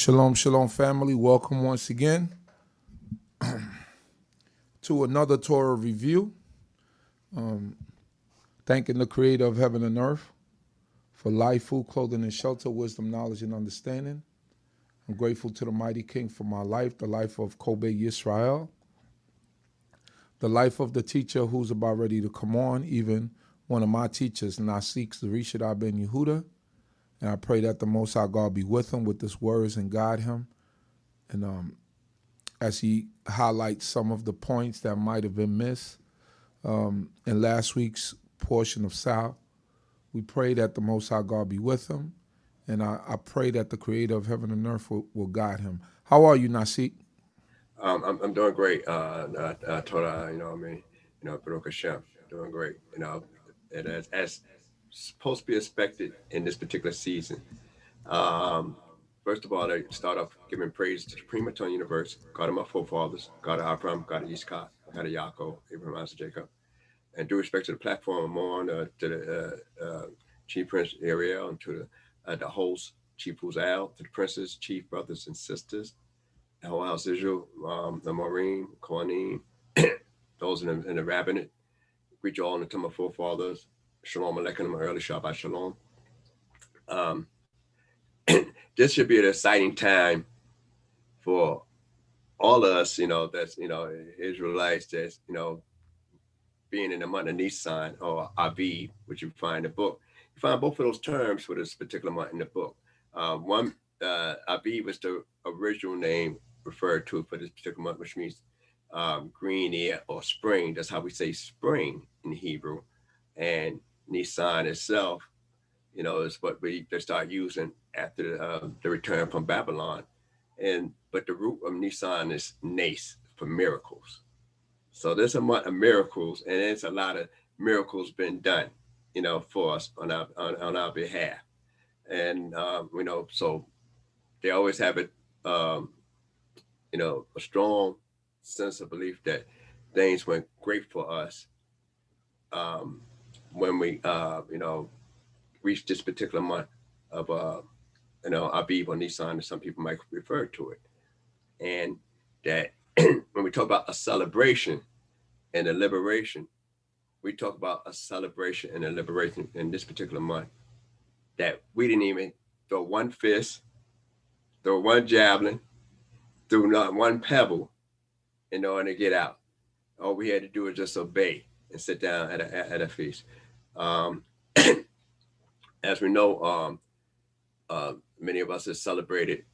Shalom, shalom, family. Welcome once again to another Torah review. Thanking the creator of heaven and earth for life, food, clothing, and shelter, wisdom, knowledge, and understanding. I'm grateful to the mighty King for my life, the life of Yisrael, the life of the teacher who's about ready to come on, even one of my teachers, Nasik, Zurishaddai ben Yehudah. And I pray that the Most High God be with him with his words and guide him. And as he highlights some of the points that might have been missed in last week's portion of Tsaw, we pray that the Most High God be with him. And I pray that the creator of heaven and earth will guide him. How are you, Nasik? I'm doing great. Torah, Baruch Hashem, doing great. And as supposed to be expected in this particular season. First of all, I start off giving praise to the premature universe, God of my forefathers, God of Abraham, God of Yitzchak, God of Yaakov, Abraham, Isaac, Jacob. And due respect to the platform, I'm on to the Chief Prince Ariel, and to the host, Chief Uzal, to the princes, chief brothers and sisters, the whole house Israel, the Maureen, Kohanim, those in the rabbinate. Greet you all in the time of forefathers. Shalom Aleichem, early Shabbat Shalom. This should be an exciting time for all of us, that's, Israelites, that's, being in the month of Nisan or Aviv, which you find in the book. You find both of those terms for this particular month in the book. One, Aviv is the original name referred to for this particular month, which means green air or spring. That's how we say spring in Hebrew. And Nisan itself, is what they start using after the return from Babylon. But the root of Nisan is Nas, for miracles. So there's a month of miracles, and there's a lot of miracles been done, for us on our behalf. And so they always have it, a strong sense of belief that things went great for us when we, reached this particular month of, Aviv or Nisan, as some people might refer to it. And that when we talk about a celebration and a liberation, we talk about a celebration and a liberation in this particular month, that we didn't even throw one fist, throw one javelin, threw not one pebble in order to get out. All we had to do was just obey and sit down at a feast. As we know, many of us have celebrated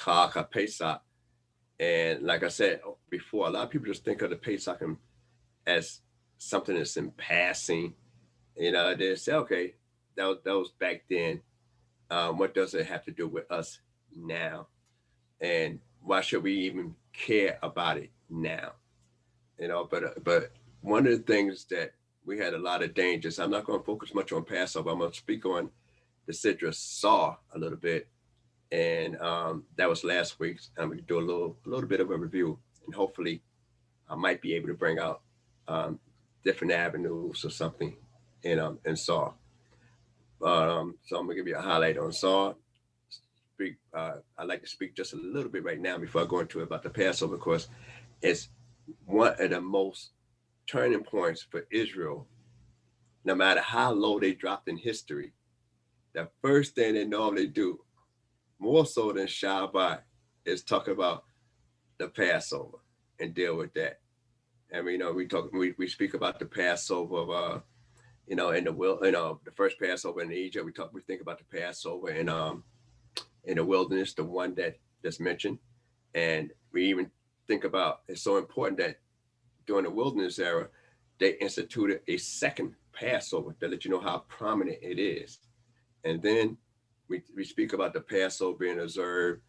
Chag Pesach. And like I said before, a lot of people just think of the Pesach as something that's in passing. They say, okay, that was back then. What does it have to do with us now? And why should we even care about it now? But one of the things that we had a lot of dangers. I'm not going to focus much on Passover. I'm going to speak on the citrus Tsaw a little bit. And that was last week's. I'm going to do a little bit of a review, and hopefully I might be able to bring out different avenues or something in Tsaw. So I'm going to give you a highlight on Tsaw. I'd like to speak just a little bit right now before I go into it about the Passover, because it's one of the most turning points for Israel. No matter how low they dropped in history, the first thing they normally do, more so than Shabbat, is talk about the Passover and deal with that. And we speak about the Passover of in the the first Passover in Egypt. We think about the Passover in the wilderness, the one that's mentioned. And we even think about, it's so important that during the wilderness era, they instituted a second Passover to let you know how prominent it is. And then we speak about the Passover being observed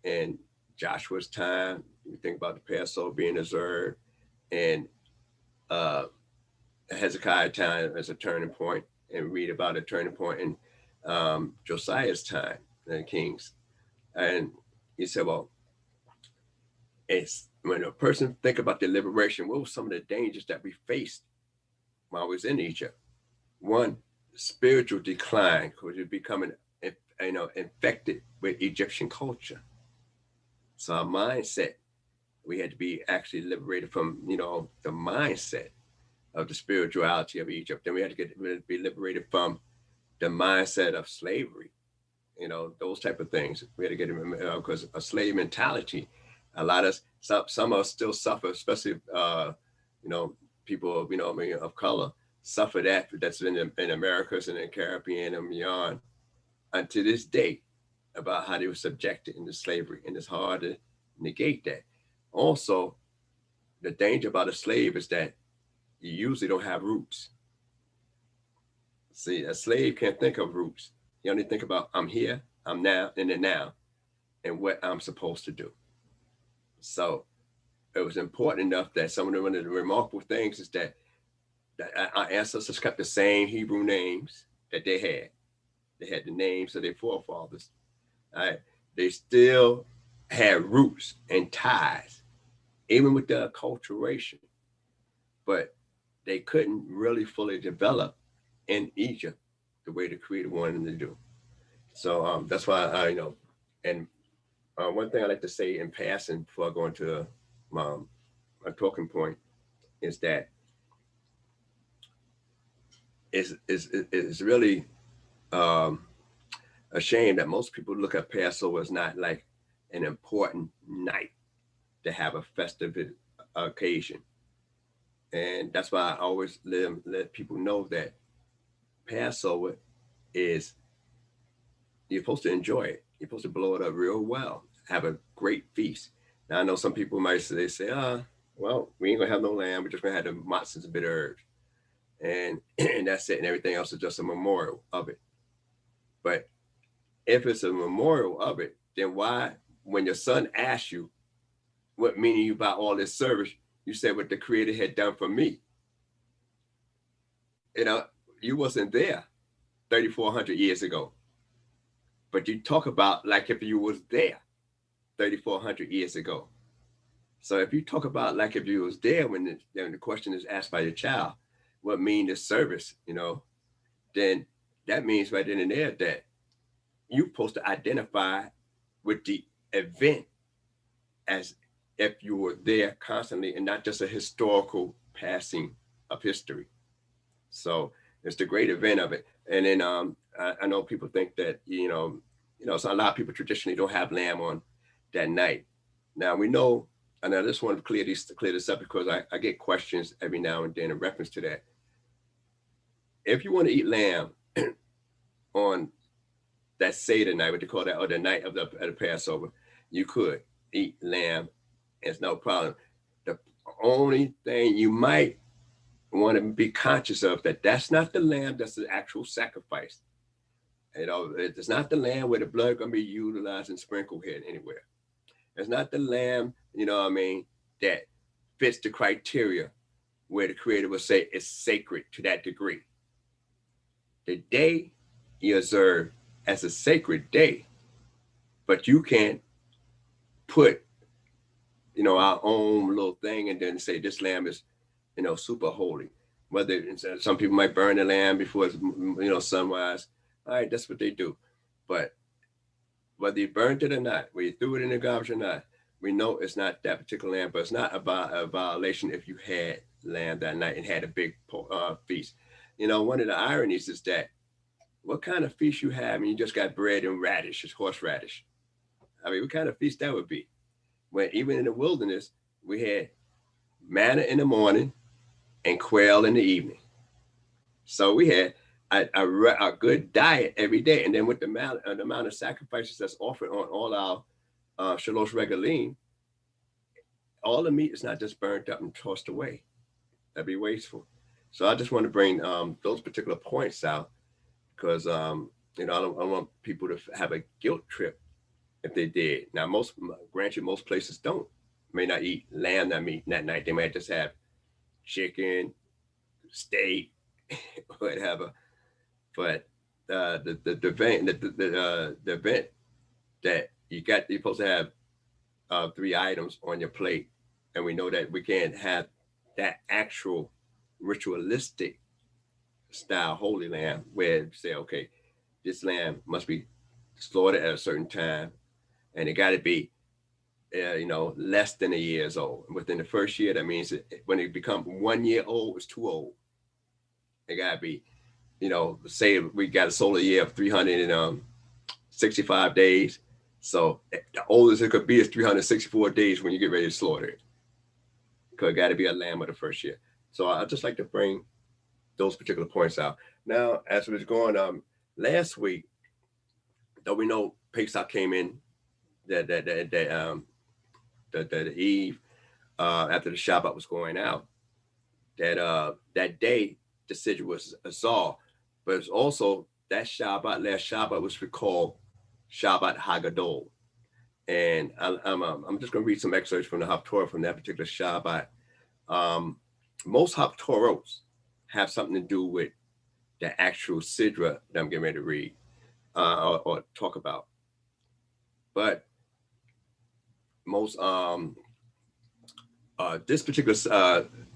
in Joshua's time. We think about the Passover being observed in Hezekiah's time as a turning point, and read about a turning point in Josiah's time, the kings. And he said, well, it's when a person think about the liberation, what were some of the dangers that we faced while I was in Egypt? One, spiritual decline, because you're becoming infected with Egyptian culture. So our mindset, we had to be actually liberated from, the mindset of the spirituality of Egypt. Then we had to be liberated from the mindset of slavery, those type of things. We had to get because a slave mentality, a lot of some of us still suffer, especially people of color suffer that's in Americas and in Caribbean and beyond, and to this day, about how they were subjected into slavery, and it's hard to negate that. Also, the danger about a slave is that you usually don't have roots. See, a slave can't think of roots. You only think about I'm here, I'm now, in the now, and what I'm supposed to do. So it was important enough that one of the remarkable things is that our ancestors kept the same Hebrew names that they had. They had the names of their forefathers. Right? They still had roots and ties, even with the acculturation. But they couldn't really fully develop in Egypt the way the Creator wanted them to do. So that's why and one thing I like to say in passing before I go into my talking point is that it's really a shame that most people look at Passover as not like an important night to have a festive occasion. And that's why I always let people know that Passover is, you're supposed to enjoy it. You're supposed to blow it up real well, have a great feast. Now I know some people might say, well, we ain't gonna have no lamb, we're just gonna have the matzahs and bitter herbs. And that's it, and everything else is just a memorial of it. But if it's a memorial of it, then why, when your son asks you what meaning you by all this service, you said what the Creator had done for me. You wasn't there 3,400 years ago, but you talk about like if you was there 3,400 years ago. So if you talk about like if you was there when the question is asked by your child, what mean this service, then that means right then and there that you're supposed to identify with the event as if you were there constantly and not just a historical passing of history. So it's the great event of it. And then I know people think that, so a lot of people traditionally don't have lamb on that night. Now we know, and I just want to clear this up because I get questions every now and then in reference to that. If you want to eat lamb on that Seder night, what they call that, or the night of the Passover, you could eat lamb. It's no problem. The only thing you might want to be conscious of that's not the lamb, that's the actual sacrifice. It's not the lamb where the blood going to be utilized and sprinkled here anywhere. It's not the lamb, that fits the criteria where the Creator would say it's sacred to that degree. The day you observe as a sacred day, but you can't put, our own little thing and then say this lamb is, super holy. Whether some people might burn the lamb before it's, sunrise. All right, that's what they do. But whether you burned it or not, whether you threw it in the garbage or not, we know it's not that particular lamb, but it's not a violation if you had lamb that night and had a big feast. One of the ironies is that what kind of feast you have and you just got bread and radish, it's horseradish. What kind of feast that would be? When even in the wilderness, we had manna in the morning and quail in the evening. So we had a good diet every day. And then with the amount of sacrifices that's offered on all our Shalosh Regalim, all the meat is not just burnt up and tossed away. That'd be wasteful. So I just want to bring those particular points out because, I don't want people to have a guilt trip if they did. Now, most places may not eat lamb that night. They might just have chicken, steak, whatever. But the event that you're supposed to have 3 items on your plate, and we know that we can't have that actual ritualistic style holy lamb where you say, okay, this lamb must be slaughtered at a certain time, and it got to be less than a year old. Within the first year, that means when it becomes 1 year old, it's too old. It gotta be, say we got a solar year of 365 days. So the oldest it could be is 364 days when you get ready to slaughter it. Because it got to be a lamb of the first year. So I'd just like to bring those particular points out. Now, as we was going last week, though we know Pesach came in the eve after the Shabbat was going out, that day the Siddur was a Tsaw, but it's also that Shabbat, last Shabbat, was called Shabbat Hagadol. And I'm just going to read some excerpts from the Haftorah from that particular Shabbat. Most Haftorahs have something to do with the actual Sidra that I'm getting ready to read or talk about. But most this particular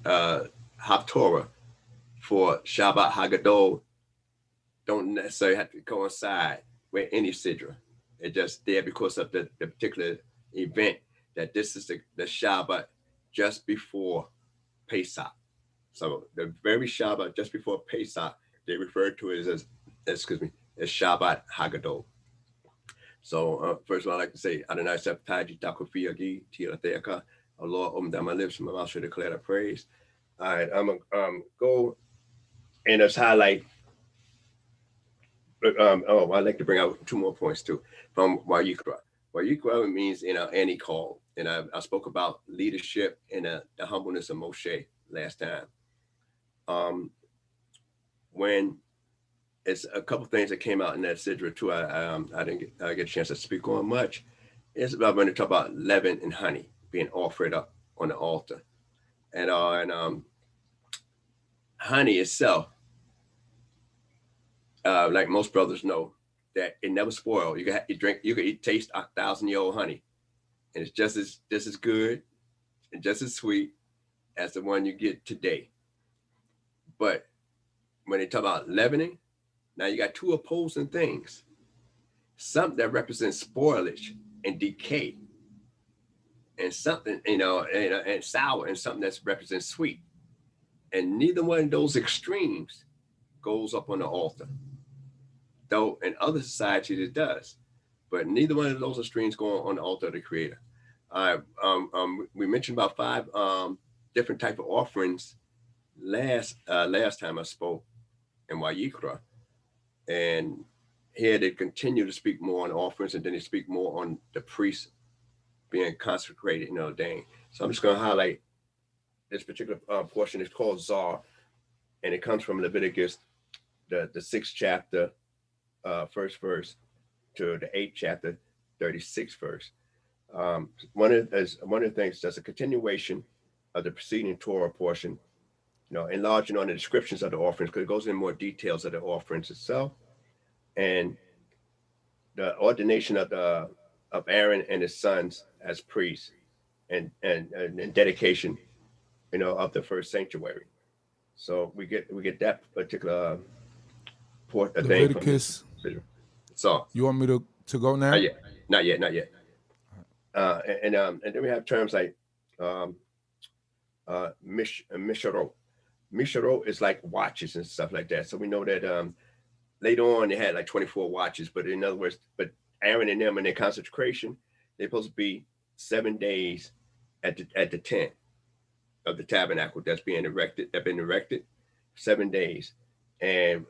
Haftorah for Shabbat Hagadol don't necessarily have to coincide with any Sidra. It's just there because of the particular event that this is the Shabbat just before Pesach. So the very Shabbat just before Pesach, they refer to it as Shabbat Hagadol. So first of all, I'd like to say, Adonai Septaji Takufiyagi Tilateaka, Allah Omda my lips, my mouth should declare the praise. All right, I'm gonna go and just highlight. I'd like to bring out 2 more points too from Wayikra. Wayikra means any call, and I spoke about leadership and the humbleness of Moshe last time. When it's a couple things that came out in that Sidra too, I didn't get a chance to speak on much. It's about when they talk about leaven and honey being offered up on the altar, and honey itself. Like most brothers know, that it never spoils. You can taste 1,000-year-old honey, and it's just as good and just as sweet as the one you get today. But when they talk about leavening, now you got 2 opposing things: something that represents spoilage and decay, and something and sour, and something that represents sweet. And neither one of those extremes goes up on the altar. Though in other societies it does, but neither one of those extremes go on the altar of the Creator. We mentioned about 5 different type of offerings last time I spoke in Wayikra, and here they continue to speak more on offerings, and then they speak more on the priests being consecrated and ordained. So I'm just going to highlight this particular portion. It's called Tsaw, and it comes from Leviticus, the 6th chapter, 1st verse to the 8th chapter, 36th verse. One of the things that's a continuation of the preceding Torah portion, enlarging on the descriptions of the offerings, because it goes in more details of the offerings itself, and the ordination of Aaron and his sons as priests, and dedication, of the first sanctuary. So we get that particular Leviticus. So you want me to go now? Not yet. And then we have terms like Misharo. Misharo is like watches and stuff like that. So we know that later on they had like 24 watches, but in other words, but Aaron and them in their consecration, they're supposed to be 7 days at the tent of the tabernacle that's been erected, 7 days. And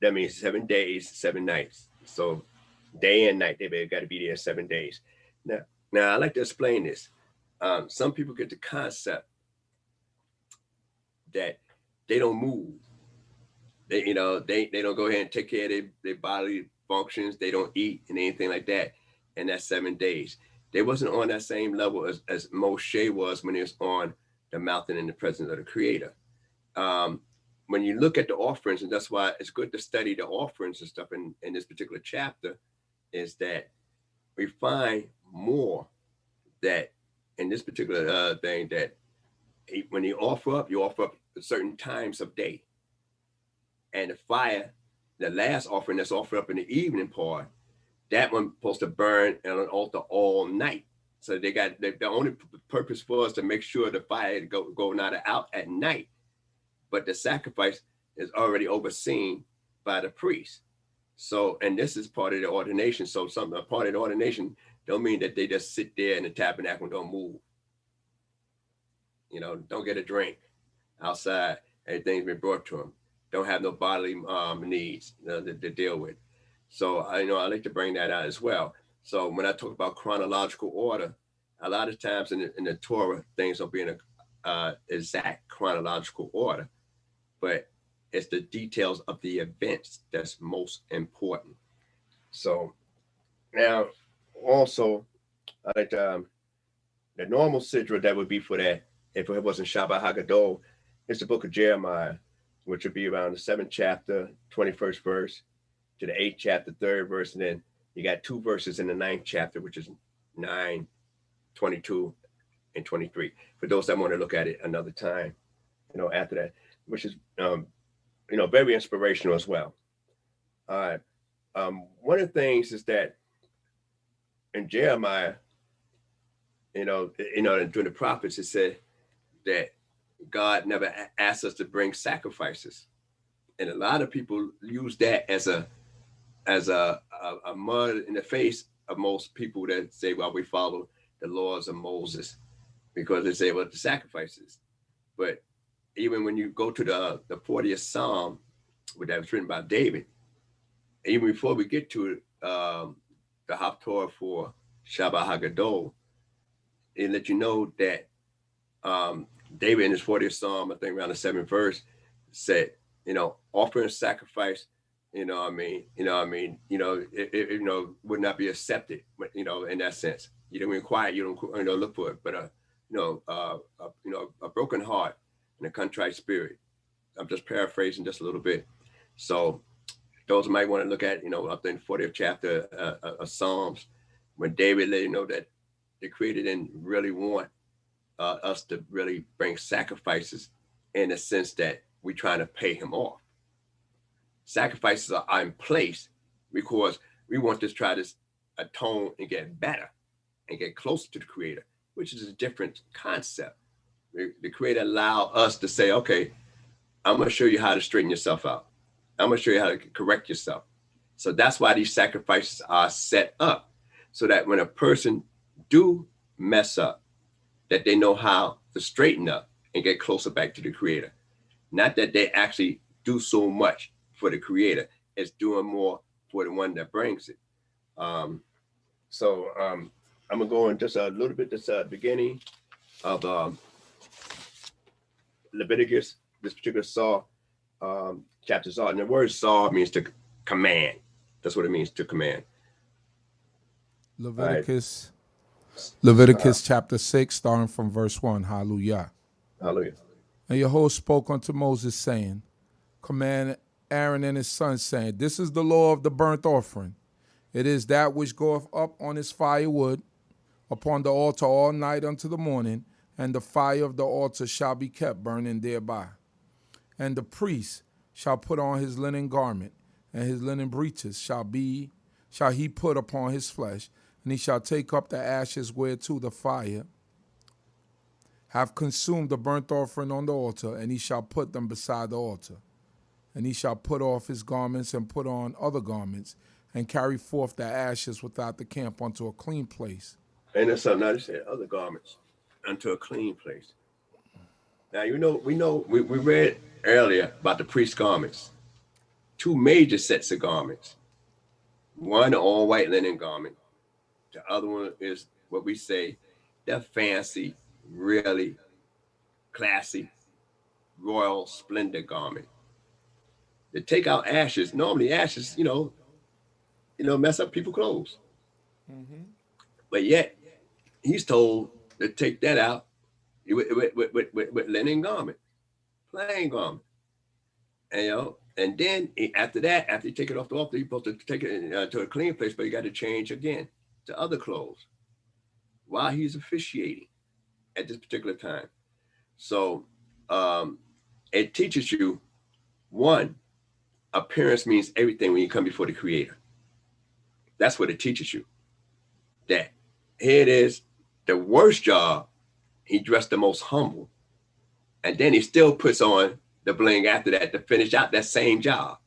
that means 7 days, 7 nights. So day and night, they've got to be there 7 days. Now I like to explain this. Some people get the concept that they don't move. They don't go ahead and take care of their bodily functions. They don't eat and anything like that. And that's 7 days. They wasn't on that same level as Moshe was when he was on the mountain in the presence of the Creator. When you look at the offerings, and that's why it's good to study the offerings and stuff in this particular chapter, is that we find more that in this particular thing that when you offer up at certain times of day. And the fire, the last offering that's offered up in the evening part, that one's supposed to burn on an altar all night. So they got the only purpose was to make sure the fire go not out at night, but the sacrifice is already overseen by the priest. So, and this is part of the ordination. So a part of the ordination don't mean that they just sit there in the tabernacle and don't move. You know, don't get a drink outside. Everything's been brought to them. Don't have no bodily needs to deal with. So I like to bring that out as well. So when I talk about chronological order, a lot of times in the Torah, things don't be in a exact chronological order, but it's the details of the events that's most important. So now also, I like the normal sidra that would be for that, if it wasn't Shabbat Hagadol, it's the book of Jeremiah, which would be around the 7th chapter, 21st verse, to the 8th chapter, 3rd verse, and then you got 2 verses in the 9th chapter, which is 9, 22, and 23. For those that want to look at it another time, after that, which is very inspirational as well. All right. One of the things is that in Jeremiah, during the prophets, it said that God never asked us to bring sacrifices, and a lot of people use that as a mud in the face of most people that say, well, we follow the laws of Moses, because they say, well, the sacrifices. But even when you go to the 40th Psalm, that was written by David, even before we get to the Haftorah for Shabbat Hagadol, it let you know that David in his 40th Psalm, I think around the 7th verse, said, offering sacrifice, it would not be accepted, in that sense. You don't inquire, you don't look for it, but a broken heart and a contrite spirit. I'm just paraphrasing just a little bit. So those might want to look at, up in the 40th chapter of Psalms, when David let you know that the Creator didn't really want us to really bring sacrifices in the sense that we're trying to pay him off. Sacrifices are in place because we want to try to atone and get better and get closer to the Creator, which is a different concept. The Creator allow us to say, okay, I'm going to show you how to straighten yourself out. I'm going to show you how to correct yourself. So that's why these sacrifices are set up, so that when a person do mess up, that they know how to straighten up and get closer back to the Creator. Not that they actually do so much for the Creator, it's doing more for the one that brings it. I'm gonna go in just a little bit this beginning of Leviticus, this particular Tsaw, chapter Tsaw. And the word Tsaw means to command. That's what it means, to command. Leviticus chapter 6, starting from verse 1. Hallelujah. Hallelujah. And Yehudah spoke unto Moses, saying, command Aaron and his sons, saying, this is the law of the burnt offering. It is that which goeth up on his firewood upon the altar all night unto the morning, and the fire of the altar shall be kept burning thereby. And the priest shall put on his linen garment, and his linen breeches shall he put upon his flesh, and he shall take up the ashes whereto the fire have consumed the burnt offering on the altar, and he shall put them beside the altar. And he shall put off his garments and put on other garments, and carry forth the ashes without the camp unto a clean place. And that's something I said, other garments unto a clean place. Now, we read earlier about the priest's garments. 2 major sets of garments. One, the all white linen garment. The other one is what we say, the fancy, really classy, royal splendor garment. To take out ashes, normally ashes, mess up people's clothes. Mm-hmm. But yet, he's told to take that out with linen garment, plain garment. And then after that, after you take it off the altar, you're supposed to take it to a clean place, but you got to change again to other clothes while he's officiating at this particular time. So it teaches you, one, appearance means everything when you come before the Creator. That's what it teaches you. That here it is, the worst job, he dressed the most humble. And then he still puts on the bling after that to finish out that same job.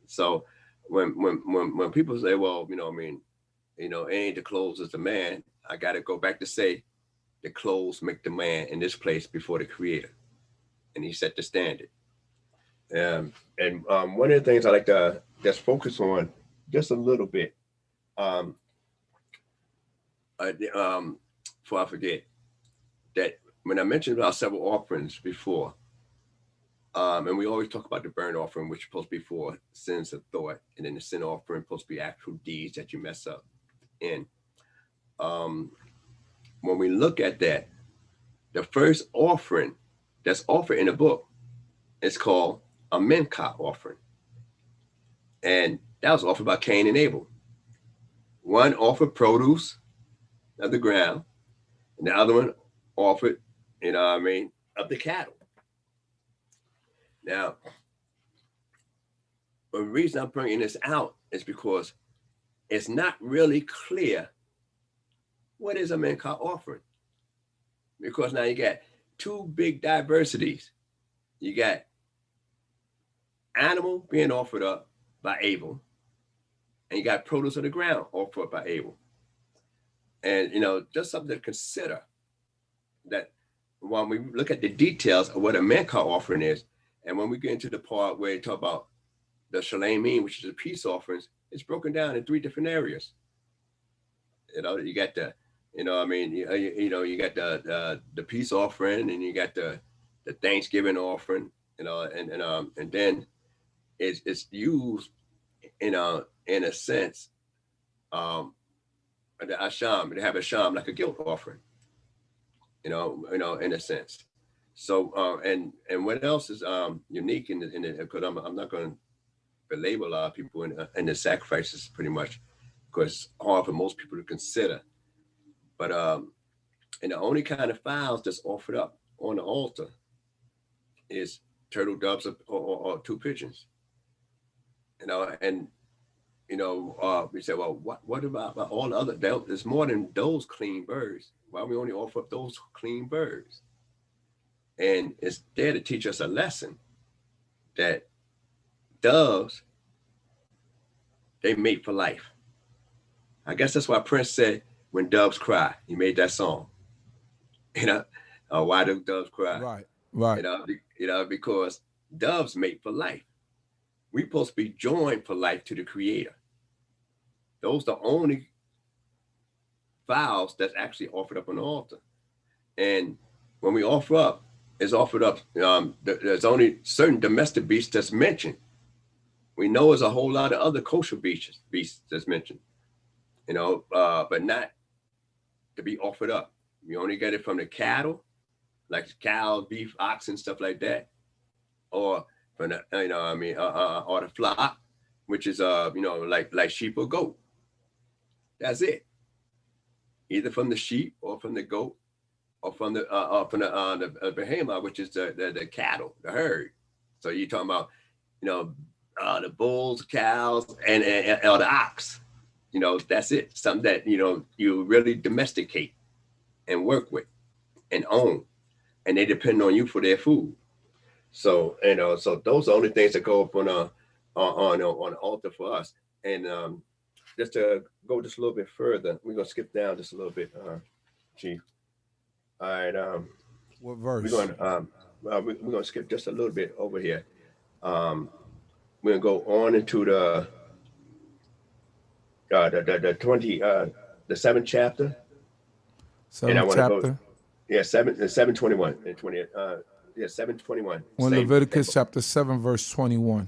So when people say, well, it ain't the clothes as the man, I got to go back to say the clothes make the man in this place before the creator. And he set the standard. And one of the things I like to just focus on just a little bit, before I forget, that when I mentioned about several offerings before, and we always talk about the burnt offering, which is supposed to be for sins of thought, and then the sin offering supposed to be actual deeds that you mess up in. When we look at that, the first offering that's offered in the book is called a Mincha offering. And that was offered by Cain and Abel. One offered produce of the ground, and the other one offered, of the cattle. Now, the reason I'm bringing this out is because it's not really clear what is a Mincha offering. Because now you got two big diversities. You got animal being offered up by Abel, and you got produce of the ground offered up by Abel. And, just something to consider, that when we look at the details of what a Mincha offering is, and when we get into the part where you talk about the Shalom, which is the peace offerings, it's broken down in 3 different areas. You got the, you got the peace offering, and you got the Thanksgiving offering, and then it's used in a sense, the asham, they have a sham like a guilt offering, in a sense. So and what else is unique in the because I'm not going to belabor a lot of people in the sacrifices pretty much, because it's hard for most people to consider. But and the only kind of fowls that's offered up on the altar is turtle doves or 2 pigeons. And we say, well, what about all the other? There's more than those clean birds. Why we only offer up those clean birds? And it's there to teach us a lesson that doves, they mate for life. I guess that's why Prince said, when doves cry, he made that song. Why do doves cry? Right. Because doves mate for life. We're supposed to be joined for life to the Creator. Those are the only fowls that's actually offered up on the altar. And when we offer up, it's offered up, there's only certain domestic beasts that's mentioned. We know there's a whole lot of other kosher beasts that's mentioned, but not to be offered up. We only get it from the cattle, like cows, beef, oxen, stuff like that, or from the, or the flock, which is like sheep or goat. That's it. Either from the sheep or from the goat, or from the behemoth, which is the cattle, the herd. So you're talking about, the bulls, cows, and or the ox. That's it. Something that you really domesticate and work with and own, and they depend on you for their food. So so those are the only things that go up on the altar for us. And just to go just a little bit further, we're gonna skip down just a little bit, Chief. All right. What verse? We're gonna skip just a little bit over here. We're gonna go on into the 7th chapter. 7th chapter. 7:21 and 20. 7:21. When Leviticus chapter 7 verse 21.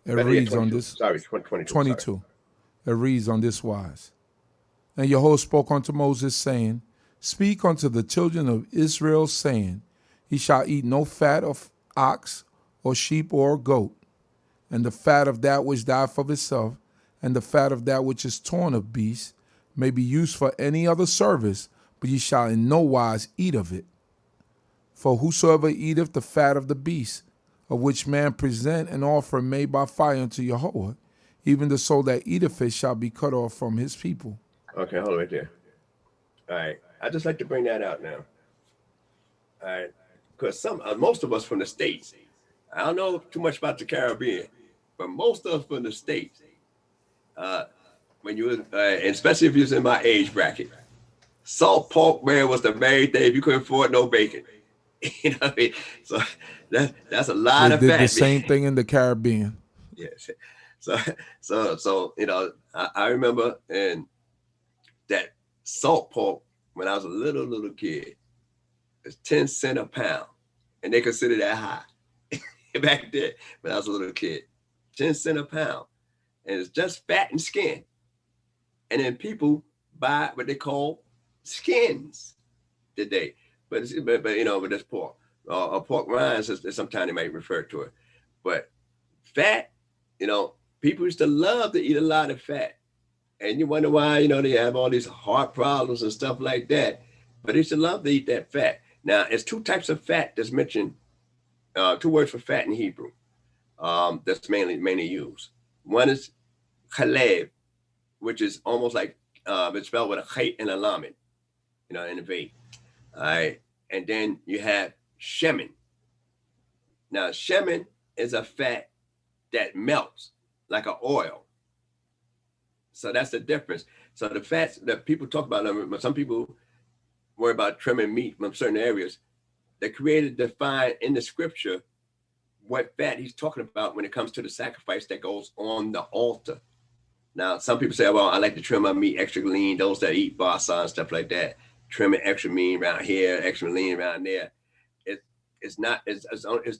It reads 22. On this. Sorry, 22. 22. Sorry. It reads on this wise. And Yehudah spoke unto Moses, saying, Speak unto the children of Israel, saying, He shall eat no fat of ox or sheep or goat, and the fat of that which dieth of itself, and the fat of that which is torn of beasts, may be used for any other service, but ye shall in no wise eat of it. For whosoever eateth the fat of the beast, of which man present an offering made by fire unto Yehudah, even the soul that eateth it shall be cut off from his people. Okay, hold right there. All right. I just like to bring that out now. All right. Because most of us from the States, I don't know too much about the Caribbean, but most of us from the States, when you especially if you're in my age bracket, salt pork, man, was the main thing. If you couldn't afford no bacon, you know what I mean? So that's a lot They of did fat. the same thing in the Caribbean. Yes. So I remember and that salt pork when I was a little kid, it's 10 cents a pound, and they considered that high back then when I was a little kid. 10 cents a pound, and it's just fat and skin. And then people buy what they call skins today, but that's pork. Pork rinds is sometimes they might refer to it, but fat, people used to love to eat a lot of fat, and you wonder why they have all these heart problems and stuff like that. But they used to love to eat that fat. Now, it's two types of fat that's mentioned. Two words for fat in Hebrew. That's mainly used. One is chalev, which is almost like it's spelled with a chet and a lamed, in a V. All right, and then you have shemen. Now, shemen is a fat that melts like an oil. So that's the difference. So the fats that people talk about, some people worry about trimming meat from certain areas. The Creator defined in the scripture what fat he's talking about when it comes to the sacrifice that goes on the altar. Now, some people say, well, I like to trim my meat extra lean. Those that eat basa and stuff like that, trim it extra mean around here, extra lean around there. It's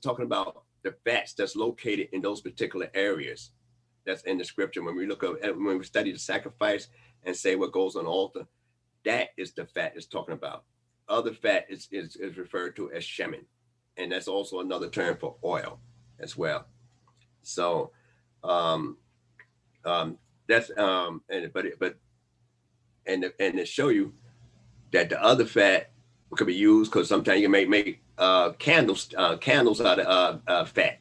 talking about the fats that's located in those particular areas. That's in the scripture. When we look at when we study the sacrifice and say what goes on the altar, that is the fat it's talking about. Other fat is referred to as shemen, and that's also another term for oil as well. So that's and to show you that the other fat could be used, because sometimes you can make candles out of fat.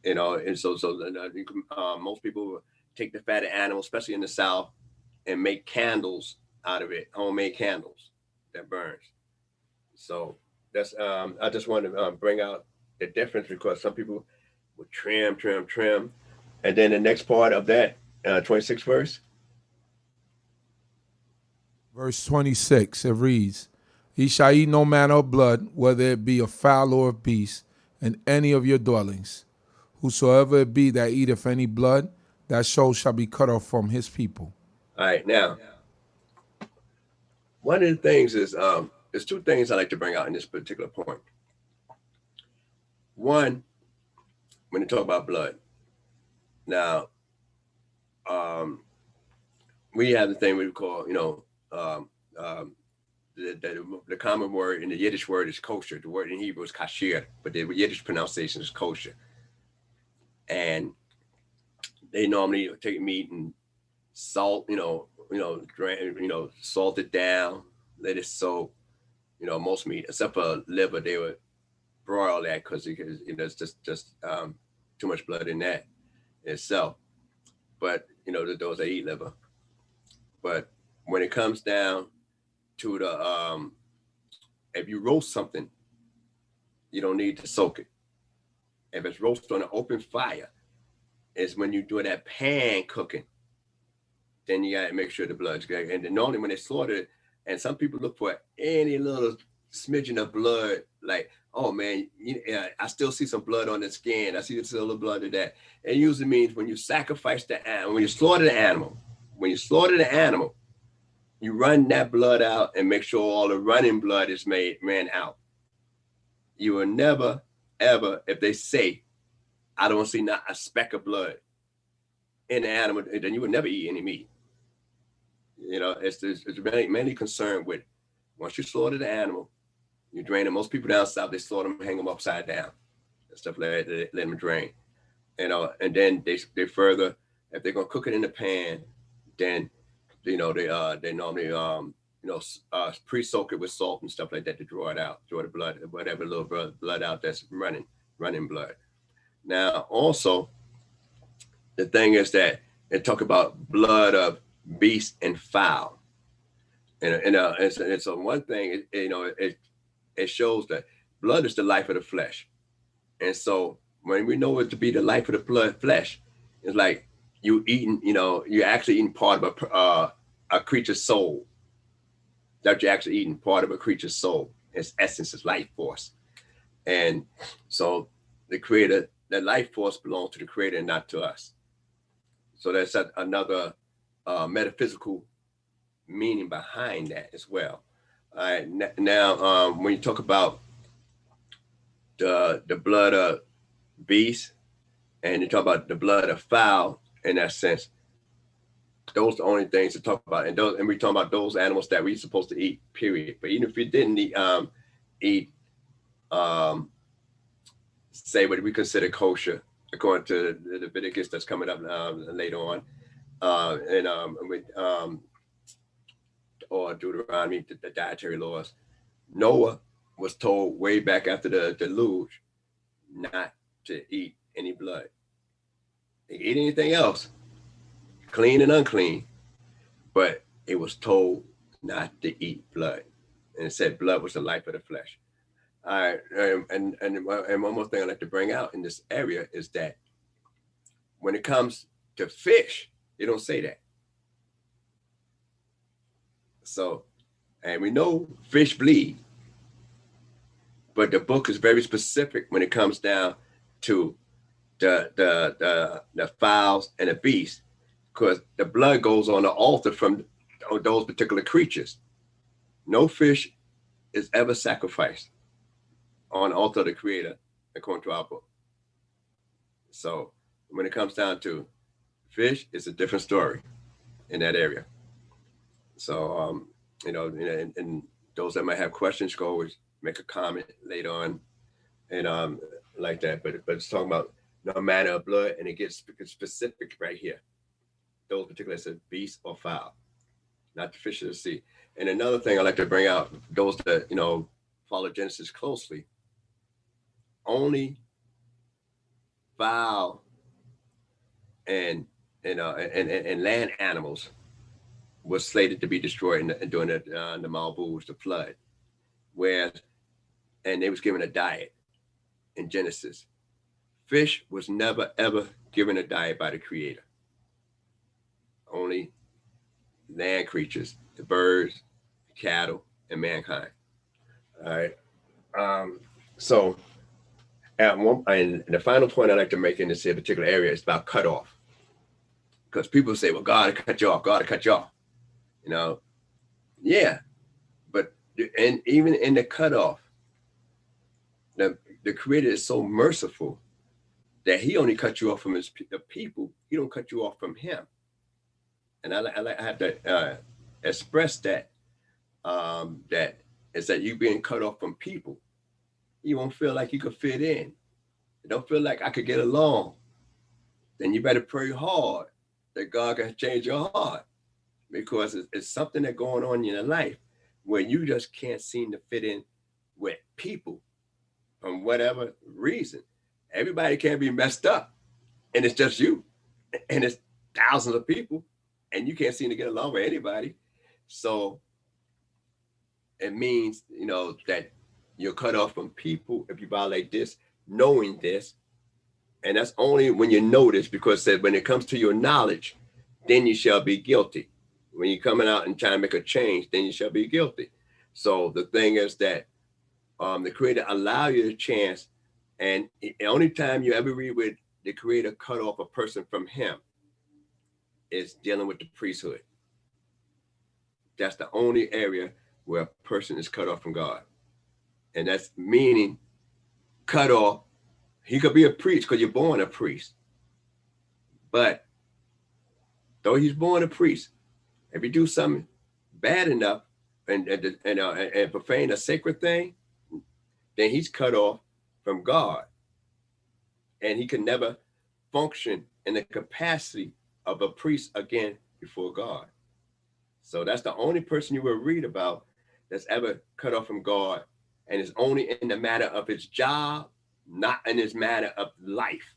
And so most people take the fat of animals, especially in the South, and make candles out of it, homemade candles that burns. So that's I just want to bring out the difference, because some people would trim, and then the next part of that 26th verse. Verse 26, it reads, "Ye shall eat no manner of blood, whether it be of fowl or of beast, in any of your dwellings. Whosoever it be that eateth any blood, that soul shall be cut off from his people." All right, now, one of the things is, there's two things I like to bring out in this particular point. One, when you talk about blood, now, we have the thing we call, the common word in the Yiddish word is kosher. The word in Hebrew is kasher, but the Yiddish pronunciation is kosher. And they normally take meat and salt, salt it down, let it soak. Most meat, except for liver, they would broil that because it's just too much blood in that itself. But those that eat liver. But when it comes down to the if you roast something, you don't need to soak it. If it's roasted on an open fire, it's when you're doing that pan cooking, then you gotta make sure the blood's good. And then normally when they slaughter it, and some people look for any little smidgen of blood, like, oh man, I still see some blood on the skin. I see still a little blood of that. It usually means when you sacrifice the animal, when you slaughter the animal, you run that blood out and make sure all the running blood is ran out. You will never, ever, if they say, I don't see not a speck of blood in the animal, then you would never eat any meat. It's mainly concerned with, once you slaughter the animal, you drain it. Most people down south, they slaughter them, hang them upside down, and stuff like that, let them drain. And then they further, if they're gonna cook it in the pan, then they normally pre-soak it with salt and stuff like that to draw the blood, whatever little blood out that's running blood. Now, also, the thing is that they talk about blood of beast and fowl. And so one thing, it shows that blood is the life of the flesh. And so when we know it to be the life of the flesh, it's like you eating, you're actually eating part of a creature's soul. That you're actually eating part of a creature's soul. Its essence, its life force. And so the creator, the life force belongs to the creator and not to us. So there's another metaphysical meaning behind that as well. All right, now when you talk about the blood of beast and you talk about the blood of fowl, in that sense, those are the only things to talk about. And we talk about those animals that we're supposed to eat, period. But even if we didn't eat say what we consider kosher, according to the Leviticus that's coming up later on, or Deuteronomy, the dietary laws. Noah was told way back after the deluge not to eat any blood. He could eat anything else, clean and unclean, but it was told not to eat blood. And it said blood was the life of the flesh. All right, and one more thing I'd like to bring out in this area is that when it comes to fish, they don't say that. So, and we know fish bleed, but the book is very specific when it comes down to the fowls and the beasts, because the blood goes on the altar from those particular creatures. No fish is ever sacrificed on the altar of the creator, according to our book. So when it comes down to fish, it's a different story in that area. So, and those that might have questions, go always make a comment later on and like that. But it's talking about no manner of blood, and it gets specific right here. Those particular said beast or fowl, not the fish of the sea. And another thing I like to bring out, those that follow Genesis closely, only fowl and land animals was slated to be destroyed during the Malbus, the flood, and they was given a diet in Genesis. Fish was never ever given a diet by the Creator. Only land creatures, the birds, the cattle, and mankind. All right. So, and the final point I'd like to make in this particular area is about cutoff. Because people say, well, God will cut you off, God will cut you off. Yeah. But, and even in the cutoff, the Creator is so merciful that he only cut you off from the people. He don't cut you off from him. And I have to express that, that is that you being cut off from people. You won't feel like you could fit in. You don't feel like I could get along. Then you better pray hard that God can change your heart, because it's something that's going on in your life where you just can't seem to fit in with people from whatever reason. Everybody can't be messed up, and it's just you, and it's thousands of people, and you can't seem to get along with anybody. So it means, that you're cut off from people if you violate this, knowing this. And that's only when you know this, because when it comes to your knowledge, then you shall be guilty. When you're coming out and trying to make a change, then you shall be guilty. So the thing is that the Creator allow you a chance, and the only time you ever read with the Creator cut off a person from him is dealing with the priesthood. That's the only area where a person is cut off from God. And that's meaning cut off. He could be a priest because you're born a priest. But though he's born a priest, if you do something bad enough and profane a sacred thing, then he's cut off from God. And he can never function in the capacity of a priest again before God. So that's the only person you will read about that's ever cut off from God, and it's only in the matter of his job, not in his matter of life.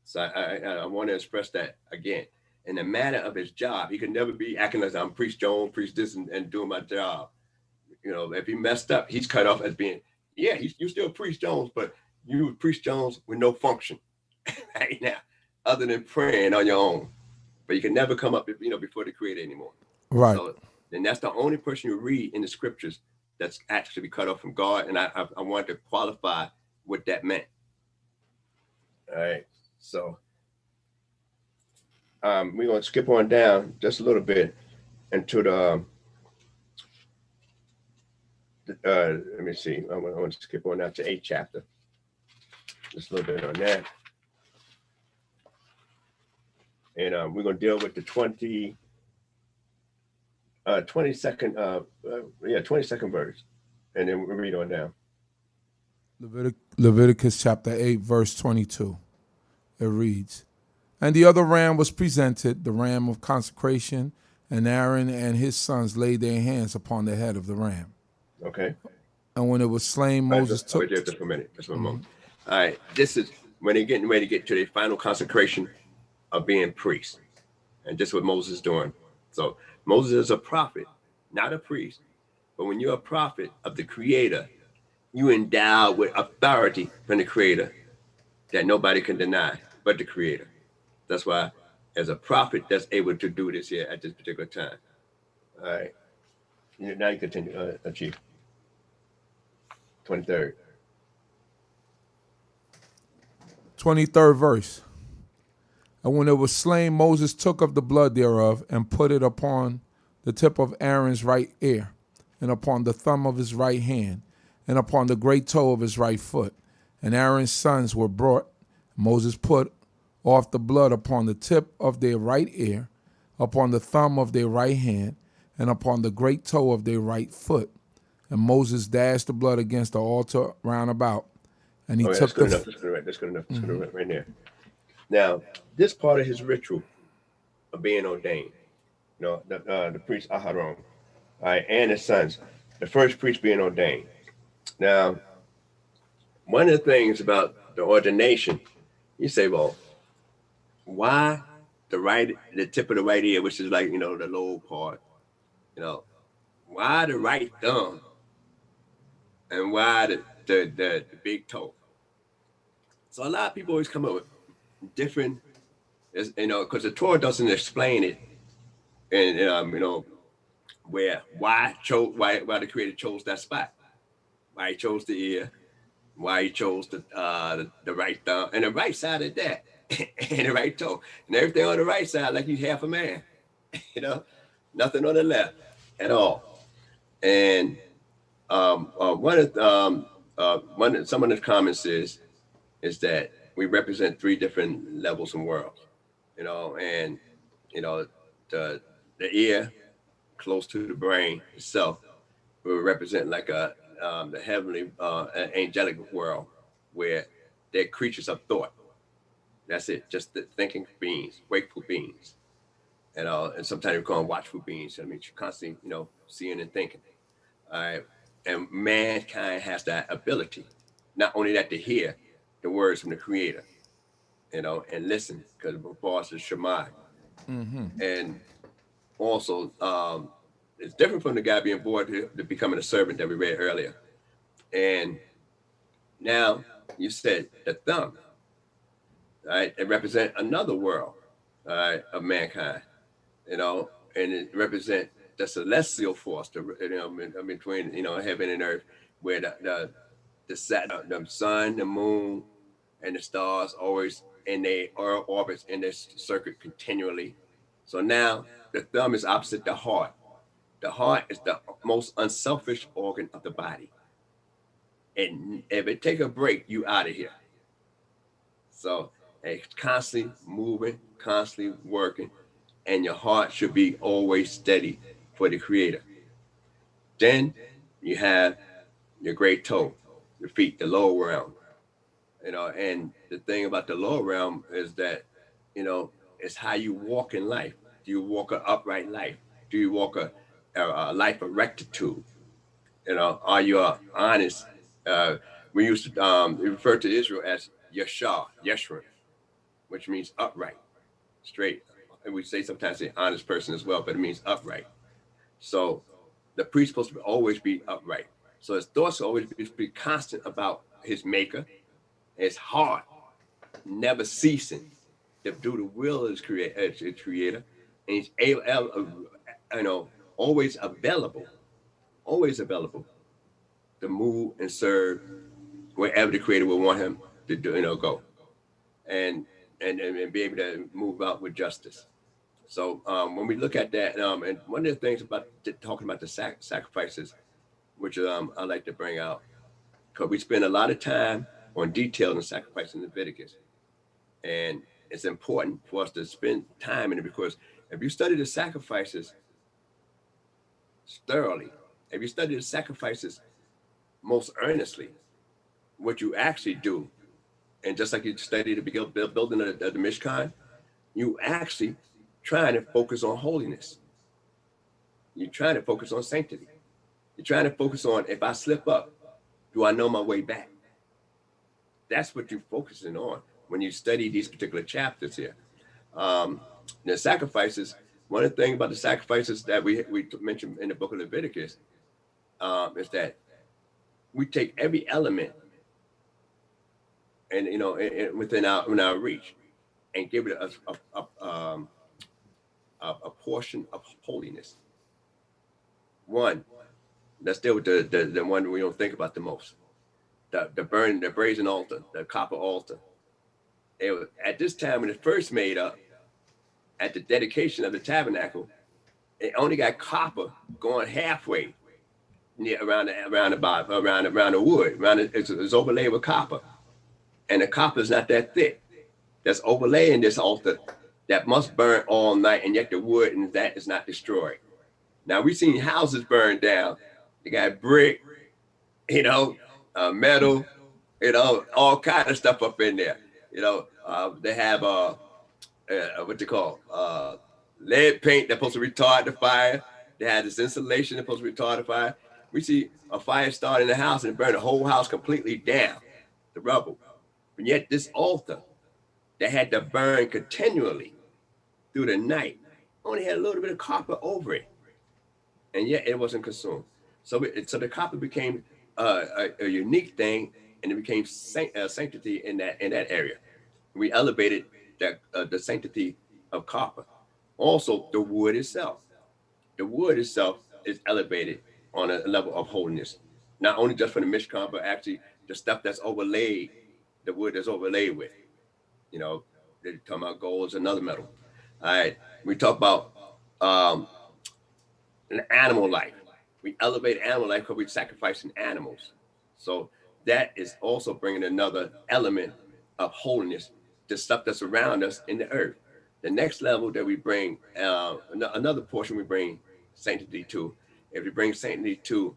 So I want to express that again. in the manner of his job. He could never be acting like I'm Priest Jones, Priest this, and doing my job. You know, if he messed up, he's cut off as being, yeah, you still Priest Jones, but you Priest Jones with no function right now, other than praying on your own. But you can never come up, you know, before the Creator anymore. Right. So, and that's the only person you read in the scriptures that's actually cut off from God. And I wanted to qualify what that meant. All right. So we're going to skip on down just a little bit into the, let me see. I want to skip on down to 8th chapter. Just a little bit on that. And we're going to deal with the 22nd, 22nd verse. And then we'll read on down. Leviticus chapter 8, verse 22. It reads, "And the other ram was presented, the ram of consecration, and Aaron and his sons laid their hands upon the head of the ram. Okay. And when it was slain, Moses took..." Wait there just for a minute. Just for a moment. All right. This is when they're getting ready to get to their final consecration of being priests. And this is what Moses is doing. So Moses is a prophet, not a priest. But when you're a prophet of the Creator, you endowed with authority from the Creator that nobody can deny but the Creator. That's why, as a prophet, that's able to do this here at this particular time. All right. Now you continue, Chief. 23rd. 23rd verse. "And when it was slain, Moses took of the blood thereof and put it upon the tip of Aaron's right ear, and upon the thumb of his right hand, and upon the great toe of his right foot. And Aaron's sons were brought. Moses put off the blood upon the tip of their right ear, upon the thumb of their right hand, and upon the great toe of their right foot. And Moses dashed the blood against the altar round about. And he took the..." That's good enough. That's good enough. That's good enough right there. Now, this part of his ritual of being ordained, you know, the priest Aharon, all right, and his sons, the first priest being ordained. Now, one of the things about the ordination, you say, well, why the tip of the right ear, which is like, you know, the lower part, you know, why the right thumb and why the big toe? So a lot of people always come up with different, you know, because the Torah doesn't explain it, and you know, why the Creator chose that spot, why he chose the ear, why he chose the right thumb and the right side of that, and the right toe, and everything on the right side like he's half a man, you know, nothing on the left at all. And some of the comments is that we represent 3 different levels and worlds, you know, and you know, the ear close to the brain itself will represent like the heavenly angelic world, where they're creatures of thought. That's it, just the thinking beings, wakeful beings, you know, and sometimes we call them watchful beings. I mean, you're constantly, you know, seeing and thinking. All right, and mankind has that ability, not only that, to hear the words from the Creator, you know, and listen, because the boss is Shema. And also, it's different from the guy being born to becoming a servant that we read earlier. And now you said the thumb, right? It represents another world, all right, of mankind, you know, and it represents the celestial force, you know, between, you know, heaven and earth, where the sun, the moon, and the stars always in their orbits in this circuit continually. So now the thumb is opposite the heart. The heart is the most unselfish organ of the body. And if it take a break, you out of here. So it's constantly moving, constantly working, and your heart should be always steady for the Creator. Then you have your great toe, your feet, the lower realm. You know, and the thing about the lower realm is that, you know, it's how you walk in life. Do you walk an upright life? Do you walk a life of rectitude? You know, are you honest? We used to refer to Israel as Yeshua, which means upright, straight, and we say sometimes an honest person as well, but it means upright. So the priest is supposed to always be upright. So his thoughts always be constant about his maker, his heart, never ceasing to do the will of his creator, and he's able, always available to move and serve wherever the creator will want him to do, go, and be able to move out with justice. So when we look at that, and one of the things about talking about the sacrifices, which I like to bring out, because we spend a lot of time on details and sacrifice in Leviticus, and it's important for us to spend time in it, because if you study the sacrifices thoroughly, if you study the sacrifices most earnestly, what you actually do, and just like you study the building of the Mishkan, you actually trying to focus on holiness. You're trying to focus on sanctity. You're trying to focus on, if I slip up, do I know my way back? That's what you're focusing on when you study these particular chapters here. The sacrifices, one of the things about the sacrifices that we mentioned in the book of Leviticus is that we take every element and within our reach and give it a portion of holiness. One, let's deal with the one we don't think about the most. The brazen altar, the copper altar. At this time when it first made up, at the dedication of the tabernacle, it only got copper going halfway around the wood. It's overlaid with copper, and the copper is not that thick. That's overlaying this altar that must burn all night, and yet the wood and that is not destroyed. Now we've seen houses burned down. They got brick, metal, all kind of stuff up in there. They have what they call lead paint that's supposed to retard the fire. They have this insulation that's supposed to retard the fire. We see a fire start in the house and burn the whole house completely down, the rubble. And yet this altar that had to burn continually through the night only had a little bit of copper over it, and yet it wasn't consumed. So the copper became a unique thing, and it became sanctity in that area. We elevated the sanctity of copper. Also, the wood itself. The wood itself is elevated on a level of holiness, not only just for the Mishkan, but actually the stuff that's overlaid, the wood that's overlaid with. They're talking about gold is another metal. All right, we talk about an animal life. We elevate animal life because we're sacrificing animals. So that is also bringing another element of holiness to stuff that's around us in the earth. The next level that we bring, another portion we bring sanctity to, if we bring sanctity to